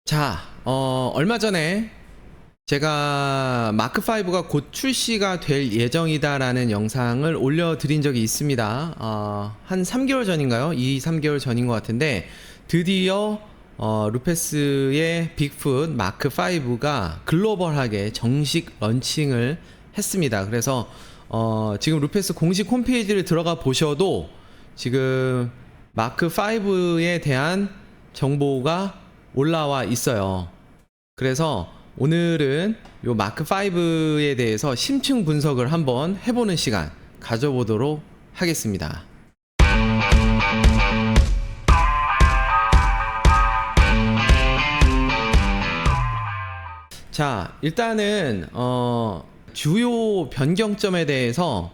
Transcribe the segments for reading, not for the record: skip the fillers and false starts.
자, 얼마 전에 제가 마크5가 곧 출시가 될 예정이다라는 영상을 올려드린 적이 있습니다. 한 3개월 전인가요? 3개월 전인 것 같은데 드디어 루페스의 빅풋 마크5가 글로벌하게 정식 런칭을 했습니다. 그래서 지금 루페스 공식 홈페이지를 들어가 보셔도 지금 마크5에 대한 정보가 올라와 있어요. 그래서 오늘은 요 마크5에 대해서 심층 분석을 한번 해보는 시간 가져보도록 하겠습니다. 자, 일단은 주요 변경점에 대해서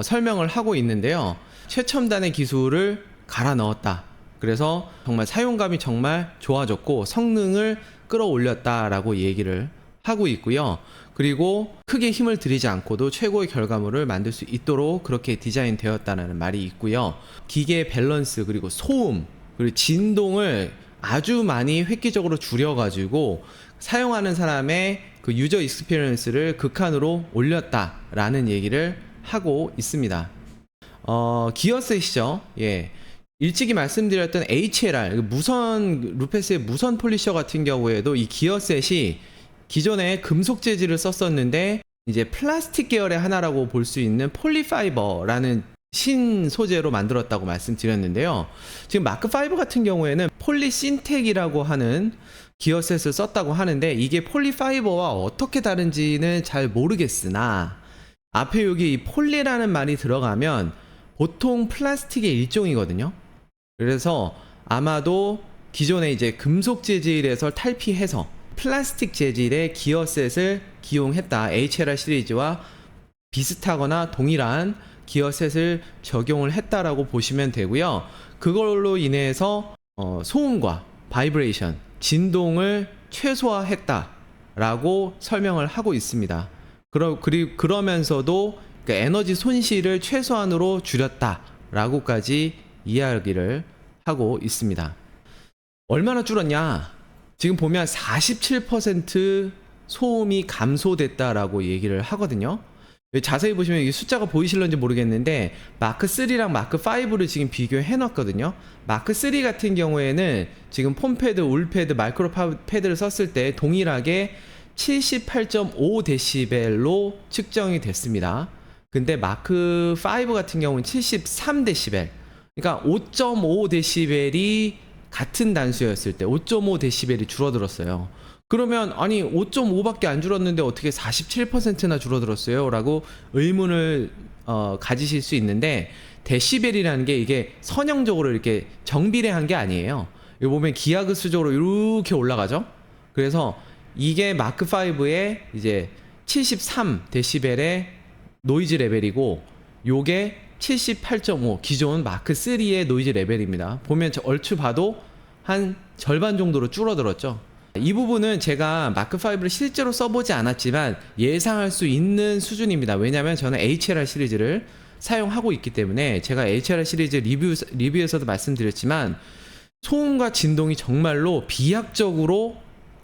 설명을 하고 있는데요. 최첨단의 기술을 갈아 넣었다. 그래서 정말 사용감이 정말 좋아졌고 성능을 끌어올렸다라고 얘기를 하고 있고요. 그리고 크게 힘을 들이지 않고도 최고의 결과물을 만들 수 있도록 그렇게 디자인되었다는 말이 있고요. 기계 밸런스 그리고 소음 그리고 진동을 아주 많이 획기적으로 줄여가지고 사용하는 사람의 그 유저 익스피리언스를 극한으로 올렸다라는 얘기를 하고 있습니다. 기어셋이죠. 예. 일찍이 말씀드렸던 HLR 루페스의 무선 폴리셔 같은 경우에도 이 기어셋이 기존에 금속 재질을 썼었는데 이제 플라스틱 계열의 하나라고 볼 수 있는 폴리파이버라는 신 소재로 만들었다고 말씀드렸는데요. 지금 마크5 같은 경우에는 폴리신텍이라고 하는 기어셋을 썼다고 하는데 이게 폴리파이버와 어떻게 다른지는 잘 모르겠으나 앞에 여기 이 폴리라는 말이 들어가면 보통 플라스틱의 일종이거든요. 그래서 아마도 기존에 이제 금속 재질에서 탈피해서 플라스틱 재질의 기어셋을 기용했다. HLR 시리즈와 비슷하거나 동일한 기어셋을 적용을 했다라고 보시면 되고요. 그걸로 인해서 소음과 바이브레이션, 진동을 최소화했다라고 설명을 하고 있습니다. 그러면서도 에너지 손실을 최소한으로 줄였다라고까지 이야기를 하고 있습니다. 얼마나 줄었냐? 지금 보면 47% 소음이 감소됐다라고 얘기를 하거든요. 자세히 보시면 이 숫자가 보이실런지 모르겠는데 마크3랑 마크5를 지금 비교해 놨거든요. 마크3 같은 경우에는 지금 폼패드, 울패드, 마이크로 패드를 썼을 때 동일하게 78.5dB로 측정이 됐습니다. 근데 마크5 같은 경우는 73dB. 그러니까 5.5dB이 같은 단수였을 때 5.5dB이 줄어들었어요. 그러면 아니 5.5밖에 안 줄었는데 어떻게 47%나 줄어들었어요? 라고 의문을 가지실 수 있는데 데시벨이라는 게 이게 선형적으로 이렇게 정비례한 게 아니에요. 여기 보면 기하급수적으로 이렇게 올라가죠. 그래서 이게 마크5의 이제 73dB의 노이즈 레벨이고 요게 78.5 기존 마크3의 노이즈 레벨입니다. 보면 얼추 봐도 한 절반 정도로 줄어들었죠. 이 부분은 제가 마크5를 실제로 써보지 않았지만 예상할 수 있는 수준입니다. 왜냐하면 저는 HLR 시리즈를 사용하고 있기 때문에 제가 HLR 시리즈 리뷰에서도 말씀드렸지만 소음과 진동이 정말로 비약적으로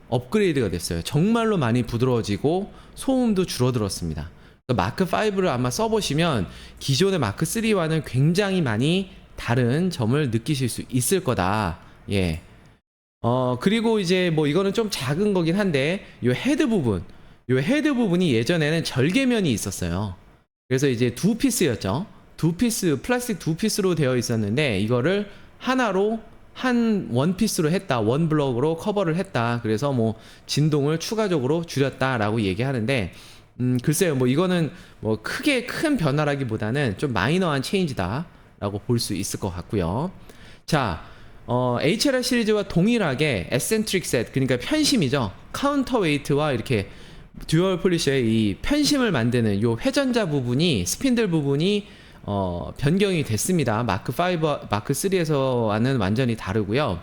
업그레이드가 됐어요. 정말로 많이 부드러워지고 소음도 줄어들었습니다. 마크5를 아마 써보시면 기존의 마크3와는 굉장히 많이 다른 점을 느끼실 수 있을 거다. 예. 그리고 이제 뭐 이거는 좀 작은 거긴 한데 요 헤드 부분이 예전에는 절개면이 있었어요. 그래서 이제 두 피스였죠. 플라스틱 두 피스로 되어 있었는데 이거를 하나로 원 피스로 했다. 원 블럭으로 커버를 했다. 그래서 뭐 진동을 추가적으로 줄였다라고 얘기하는데 글쎄요, 뭐 이거는 뭐 크게 큰 변화라기보다는 좀 마이너한 체인지다라고 볼 수 있을 것 같고요. 자, HLR 시리즈와 동일하게 에센트릭 셋, 그러니까 편심이죠. 카운터 웨이트와 이렇게 듀얼 폴리셔의 이 편심을 만드는 요 회전자 부분이 스핀들 부분이 변경이 됐습니다. 마크5, 마크3에서와는 완전히 다르고요.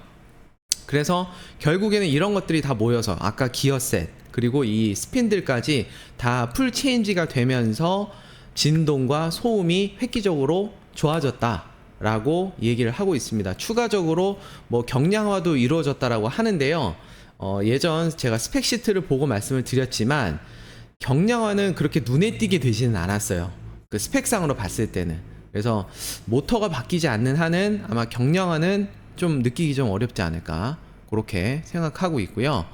그래서 결국에는 이런 것들이 다 모여서 아까 기어셋 그리고 이 스핀들까지 다 풀 체인지가 되면서 진동과 소음이 획기적으로 좋아졌다라고 얘기를 하고 있습니다. 추가적으로 뭐 경량화도 이루어졌다라고 하는데요. 예전 제가 스펙 시트를 보고 말씀을 드렸지만 경량화는 그렇게 눈에 띄게 되지는 않았어요. 그 스펙상으로 봤을 때는. 그래서 모터가 바뀌지 않는 한은 아마 경량화는 좀 느끼기 좀 어렵지 않을까 그렇게 생각하고 있고요.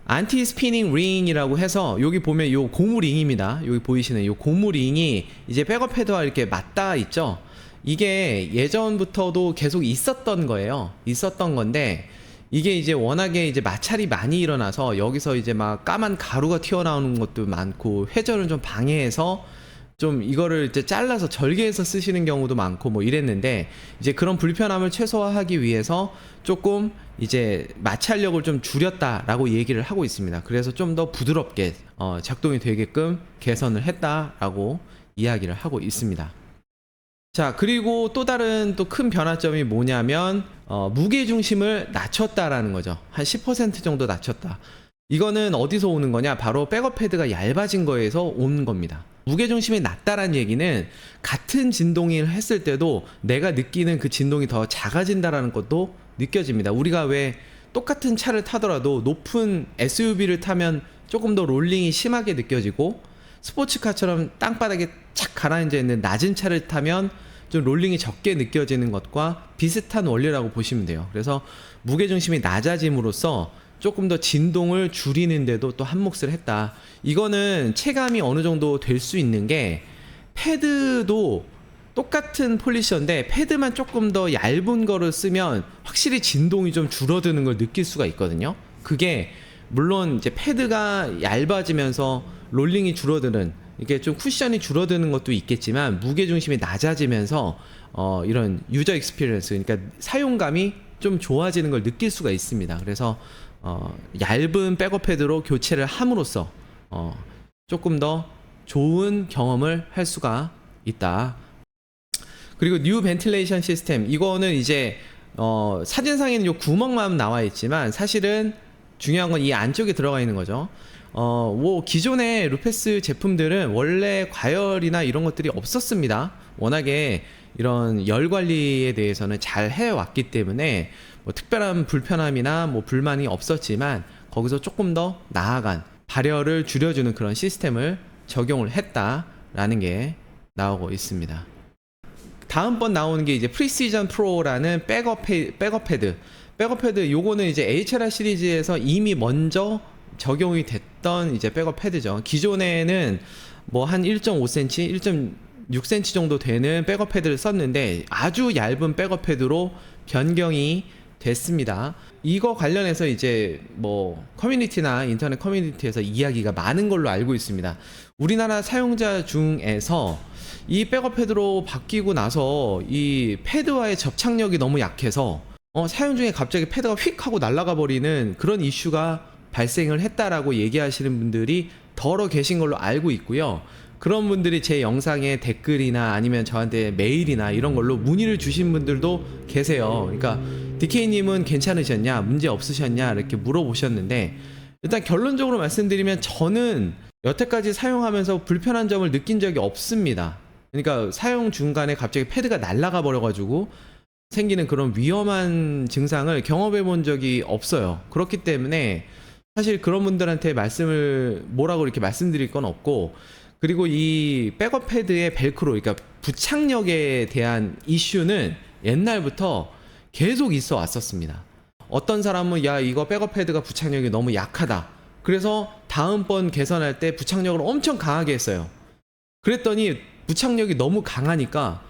안티 스피닝 링이라고 해서 여기 보면 요 고무 링입니다. 여기 보이시는 요 고무 링이 이제 백업 패드와 이렇게 맞닿아 있죠. 이게 예전부터도 계속 있었던 거예요. 있었던 건데 이게 이제 워낙에 이제 마찰이 많이 일어나서 여기서 이제 막 까만 가루가 튀어나오는 것도 많고 회전을 좀 방해해서 좀 이거를 이제 잘라서 절개해서 쓰시는 경우도 많고 뭐 이랬는데 이제 그런 불편함을 최소화하기 위해서 조금 이제 마찰력을 좀 줄였다라고 얘기를 하고 있습니다. 그래서 좀 더 부드럽게 작동이 되게끔 개선을 했다라고 이야기를 하고 있습니다. 자, 그리고 또 다른 또 큰 변화점이 뭐냐면 무게 중심을 낮췄다라는 거죠. 한 10% 정도 낮췄다. 이거는 어디서 오는 거냐? 바로 백업 패드가 얇아진 거에서 온 겁니다. 무게중심이 낮다라는 얘기는 같은 진동을 했을 때도 내가 느끼는 그 진동이 더 작아진다라는 것도 느껴집니다. 우리가 왜 똑같은 차를 타더라도 높은 SUV를 타면 조금 더 롤링이 심하게 느껴지고 스포츠카처럼 땅바닥에 착 가라앉아 있는 낮은 차를 타면 좀 롤링이 적게 느껴지는 것과 비슷한 원리라고 보시면 돼요. 그래서 무게중심이 낮아짐으로써 조금 더 진동을 줄이는데도 또 한 몫을 했다. 이거는 체감이 어느 정도 될 수 있는 게 패드도 똑같은 폴리셔인데 패드만 조금 더 얇은 거를 쓰면 확실히 진동이 좀 줄어드는 걸 느낄 수가 있거든요. 그게 물론 이제 패드가 얇아지면서 롤링이 줄어드는 이게 좀 쿠션이 줄어드는 것도 있겠지만 무게중심이 낮아지면서 이런 유저 익스피리언스 그러니까 사용감이 좀 좋아지는 걸 느낄 수가 있습니다. 그래서 얇은 백업 패드로 교체를 함으로써 조금 더 좋은 경험을 할 수가 있다. 그리고 뉴 벤틸레이션 시스템 이거는 이제 사진상에는 요 구멍만 나와 있지만 사실은 중요한 건 이 안쪽에 들어가 있는 거죠. 뭐 기존의 루페스 제품들은 원래 과열이나 이런 것들이 없었습니다. 워낙에 이런 열 관리에 대해서는 잘 해왔기 때문에 뭐 특별한 불편함이나 뭐 불만이 없었지만 거기서 조금 더 나아간 발열을 줄여주는 그런 시스템을 적용을 했다라는 게 나오고 있습니다. 다음번 나오는 게 이제 프리시전 프로라는 백업 패드 요거는 이제 HLR 시리즈에서 이미 먼저 적용이 됐던 이제 백업 패드죠. 기존에는 뭐 한 1.5cm, 1.6cm 정도 되는 백업 패드를 썼는데 아주 얇은 백업 패드로 변경이 됐습니다. 이거 관련해서 이제 뭐 커뮤니티나 인터넷 커뮤니티에서 이야기가 많은 걸로 알고 있습니다. 우리나라 사용자 중에서 이 백업 패드로 바뀌고 나서 이 패드와의 접착력이 너무 약해서 사용 중에 갑자기 패드가 휙 하고 날아가 버리는 그런 이슈가 발생을 했다라고 얘기하시는 분들이 더러 계신 걸로 알고 있고요. 그런 분들이 제 영상에 댓글이나 아니면 저한테 메일이나 이런 걸로 문의를 주신 분들도 계세요. 그러니까 DK님은 괜찮으셨냐, 문제 없으셨냐 이렇게 물어보셨는데 일단 결론적으로 말씀드리면 저는 여태까지 사용하면서 불편한 점을 느낀 적이 없습니다. 그러니까 사용 중간에 갑자기 패드가 날아가 버려가지고 생기는 그런 위험한 증상을 경험해 본 적이 없어요. 그렇기 때문에 사실 그런 분들한테 뭐라고 이렇게 말씀드릴 건 없고, 그리고 이 백업 패드의 벨크로, 그러니까 부착력에 대한 이슈는 옛날부터 계속 있어 왔었습니다. 어떤 사람은 야 이거 백업 패드가 부착력이 너무 약하다. 그래서 다음번 개선할 때 부착력을 엄청 강하게 했어요. 그랬더니 부착력이 너무 강하니까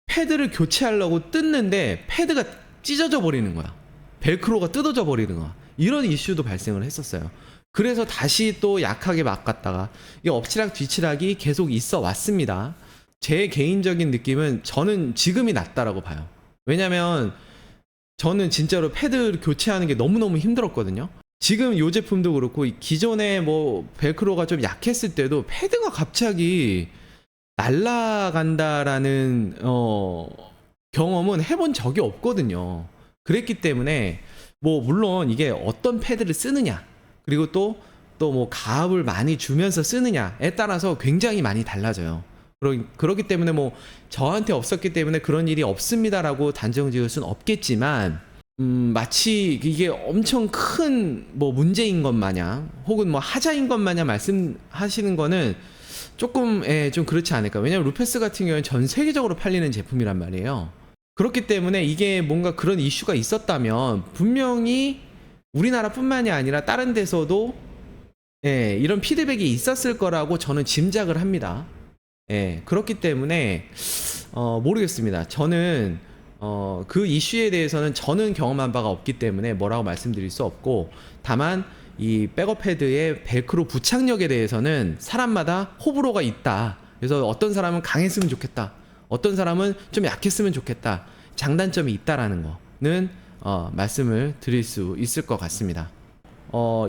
패드를 교체하려고 뜯는데 패드가 찢어져 버리는 거야. 벨크로가 뜯어져 버리는 거야. 이런 이슈도 발생을 했었어요. 그래서 다시 또 약하게 바꿨다가 이 엎치락 뒤치락이 계속 있어 왔습니다. 제 개인적인 느낌은 저는 지금이 낫다라고 봐요. 왜냐면 저는 진짜로 패드 교체하는 게 너무너무 힘들었거든요. 지금 이 제품도 그렇고 기존에 뭐 벨크로가 좀 약했을 때도 패드가 갑자기 날아간다라는 경험은 해본 적이 없거든요. 그랬기 때문에 뭐 물론 이게 어떤 패드를 쓰느냐 그리고 또 뭐 가압을 많이 주면서 쓰느냐에 따라서 굉장히 많이 달라져요. 그렇기 때문에 뭐 저한테 없었기 때문에 그런 일이 없습니다라고 단정 지을 수는 없겠지만 마치 이게 엄청 큰 뭐 문제인 것 마냥 혹은 뭐 하자인 것 마냥 말씀하시는 거는 조금 좀 그렇지 않을까. 왜냐면 루페스 같은 경우는 전 세계적으로 팔리는 제품이란 말이에요. 그렇기 때문에 이게 뭔가 그런 이슈가 있었다면 분명히 우리나라뿐만이 아니라 다른 데서도 이런 피드백이 있었을 거라고 저는 짐작을 합니다. 그렇기 때문에 모르겠습니다. 저는 그 이슈에 대해서는 저는 경험한 바가 없기 때문에 뭐라고 말씀드릴 수 없고, 다만 이 백업 패드의 벨크로 부착력에 대해서는 사람마다 호불호가 있다. 그래서 어떤 사람은 강했으면 좋겠다, 어떤 사람은 좀 약했으면 좋겠다, 장단점이 있다라는 거는 말씀을 드릴 수 있을 것 같습니다.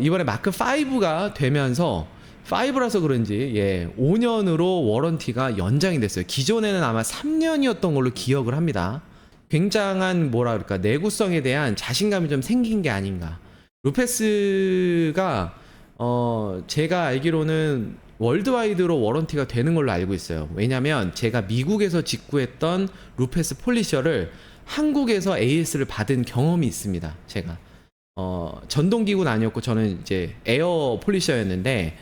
이번에 마크 5가 되면서 5라서 그런지 5년으로 워런티가 연장이 됐어요. 기존에는 아마 3년이었던 걸로 기억을 합니다. 굉장한 뭐라 그럴까, 내구성에 대한 자신감이 좀 생긴 게 아닌가. 루페스가 제가 알기로는 월드와이드로 워런티가 되는 걸로 알고 있어요. 왜냐면 제가 미국에서 직구했던 루페스 폴리셔를 한국에서 AS를 받은 경험이 있습니다. 제가 전동기구는 아니었고 저는 이제 에어 폴리셔였는데,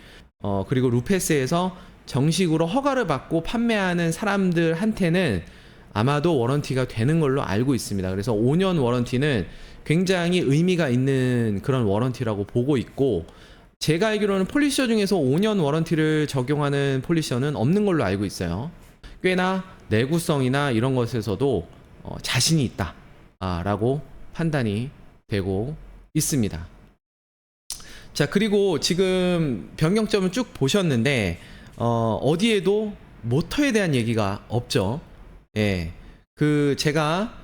그리고 루페스에서 정식으로 허가를 받고 판매하는 사람들한테는 아마도 워런티가 되는 걸로 알고 있습니다. 그래서 5년 워런티는 굉장히 의미가 있는 그런 워런티라고 보고 있고, 제가 알기로는 폴리셔 중에서 5년 워런티를 적용하는 폴리셔는 없는 걸로 알고 있어요. 꽤나 내구성이나 이런 것에서도 자신이 있다 라고 판단이 되고 있습니다. 자, 그리고 지금 변경점을 쭉 보셨는데 어디에도 모터에 대한 얘기가 없죠. 그 제가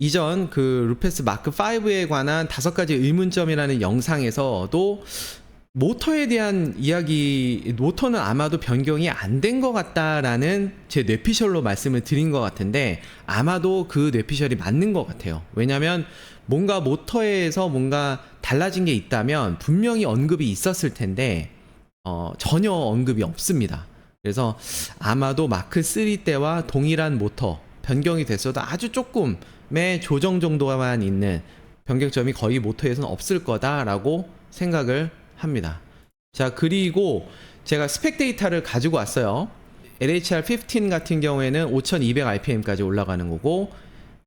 이전 그 루페스 마크 5에 관한 5가지 의문점이라는 영상에서도 모터에 대한 이야기, 모터는 아마도 변경이 안 된 것 같다라는 제 뇌피셜로 말씀을 드린 것 같은데, 아마도 그 뇌피셜이 맞는 것 같아요. 왜냐면 뭔가 모터에서 뭔가 달라진 게 있다면 분명히 언급이 있었을 텐데 전혀 언급이 없습니다. 그래서 아마도 마크 3 때와 동일한 모터 변경이 됐어도 아주 조금의 조정 정도만 있는 변경점이 거의 모터에서는 없을 거다라고 생각을 합니다. 자, 그리고 제가 스펙 데이터를 가지고 왔어요. LHR15 같은 경우에는 5200rpm까지 올라가는 거고,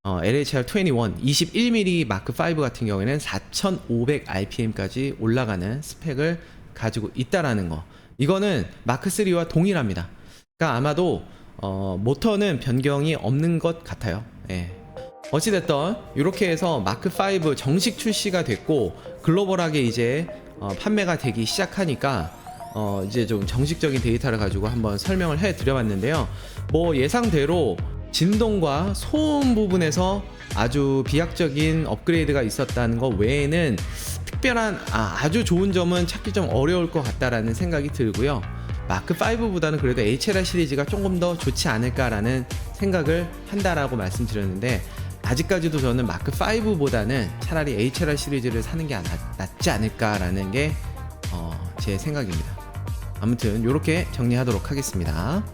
LHR21 21mm 마크 5 같은 경우에는 4500rpm까지 올라가는 스펙을 가지고 있다라는 거. 이거는 마크 3와 동일합니다. 그러니까 아마도 모터는 변경이 없는 것 같아요. 어찌됐든 이렇게 해서 마크 5 정식 출시가 됐고 글로벌하게 이제 판매가 되기 시작하니까 이제 좀 정식적인 데이터를 가지고 한번 설명을 해 드려봤는데요. 뭐 예상대로 진동과 소음 부분에서 아주 비약적인 업그레이드가 있었다는 것 외에는 특별한 아주 좋은 점은 찾기 좀 어려울 것 같다라는 생각이 들고요. 마크 5보다는 그래도 HLR 시리즈가 조금 더 좋지 않을까라는 생각을 한다라고 말씀드렸는데, 아직까지도 저는 마크 5보다는 차라리 HLR 시리즈를 사는 게 낫지 않을까라는 게 제 생각입니다. 아무튼 이렇게 정리하도록 하겠습니다.